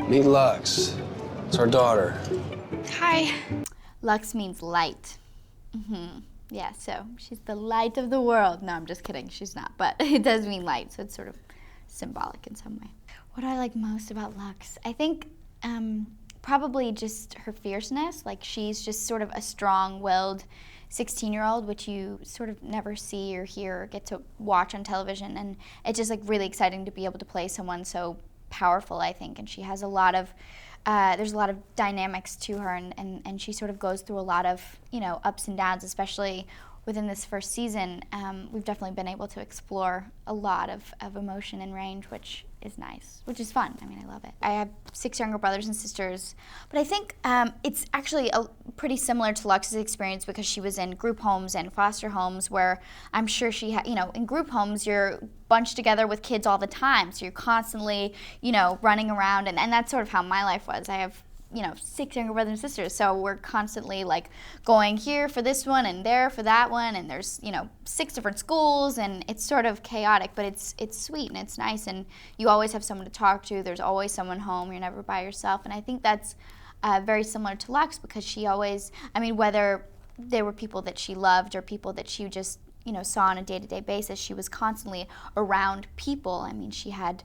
Meet Lux. It's our daughter. Hi. Lux means light. Yeah, so she's the light of the world. No, I'm just kidding. She's not, but it does mean light, so it's sort of symbolic in some way. What do I like most about Lux? I think probably just her fierceness. Like, she's just sort of a strong-willed 16-year-old, which you sort of never see or hear or get to watch on television. And it's just like really exciting to be able to play someone so powerful, I think. And she has a lot of, there's a lot of dynamics to her, and she sort of goes through a lot of, ups and downs, especially within this first season. We've definitely been able to explore a lot of emotion and range, which is nice, which is fun. I mean, I love it. I have 6 younger brothers and sisters, but I think it's actually pretty similar to Lux's experience because she was in group homes and foster homes where I'm sure she had, in group homes, you're bunched together with kids all the time, so you're constantly, running around, and that's sort of how my life was. I have 6 younger brothers and sisters, so we're constantly like going here for this one and there for that one, and there's 6 different schools, and it's sort of chaotic, but it's sweet and it's nice, and you always have someone to talk to. There's always someone home. You're never by yourself, and I think that's very similar to Lux because she always, whether there were people that she loved or people that she just saw on a day-to-day basis, she was constantly around people. She had,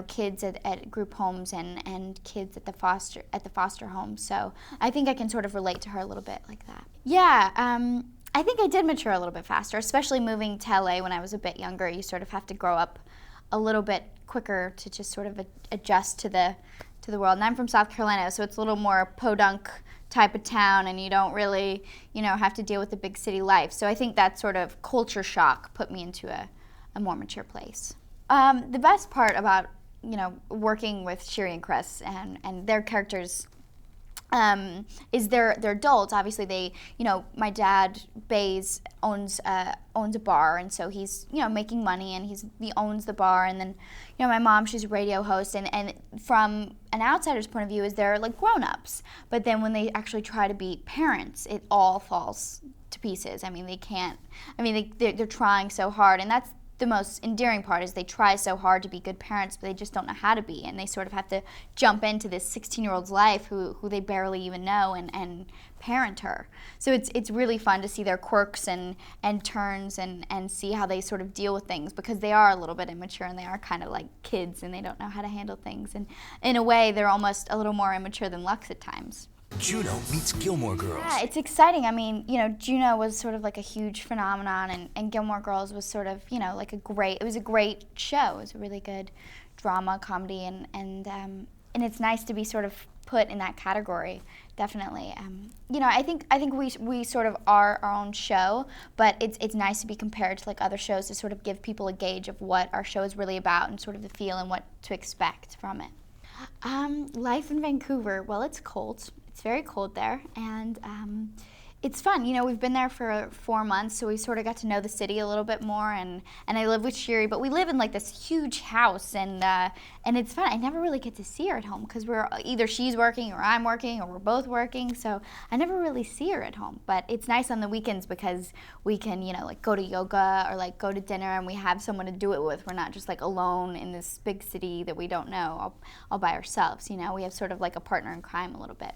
kids at group homes and kids at the foster home. So I think I can sort of relate to her a little bit like that. Yeah, I think I did mature a little bit faster, especially moving to LA when I was a bit younger. You sort of have to grow up a little bit quicker to just sort of adjust to the world. And I'm from South Carolina, so it's a little more podunk type of town, and you don't really, have to deal with the big city life. So I think that sort of culture shock put me into a more mature place. The best part about, working with Sherry and Chris and their characters is they're adults. Obviously, they, my dad, Baze, owns a bar, and so he's, making money, and he owns the bar. And then, my mom, she's a radio host, and from an outsider's point of view, is they're like grown-ups. But then when they actually try to be parents, it all falls to pieces. They can't. They're trying so hard, and that's the most endearing part, is they try so hard to be good parents, but they just don't know how to be, and they sort of have to jump into this 16-year-old's life who they barely even know and parent her. So it's really fun to see their quirks and turns and see how they sort of deal with things, because they are a little bit immature and they are kind of like kids and they don't know how to handle things, and in a way they're almost a little more immature than Lux at times. Juno meets Gilmore Girls. Yeah, it's exciting. Juno was sort of like a huge phenomenon, and Gilmore Girls was sort of, like it was a great show. It was a really good drama, comedy, and it's nice to be sort of put in that category, definitely. I think we sort of are our own show, but it's nice to be compared to like other shows to sort of give people a gauge of what our show is really about and sort of the feel and what to expect from it. Life in Vancouver, well, it's cold. It's very cold there, and it's fun. We've been there for 4 months, so we sort of got to know the city a little bit more, and I live with Sherry, but we live in like this huge house, and it's fun. I never really get to see her at home because we're either she's working or I'm working or we're both working, so I never really see her at home. But it's nice on the weekends because we can, like go to yoga or like go to dinner, and we have someone to do it with. We're not just like alone in this big city that we don't know all by ourselves. We have sort of like a partner in crime a little bit.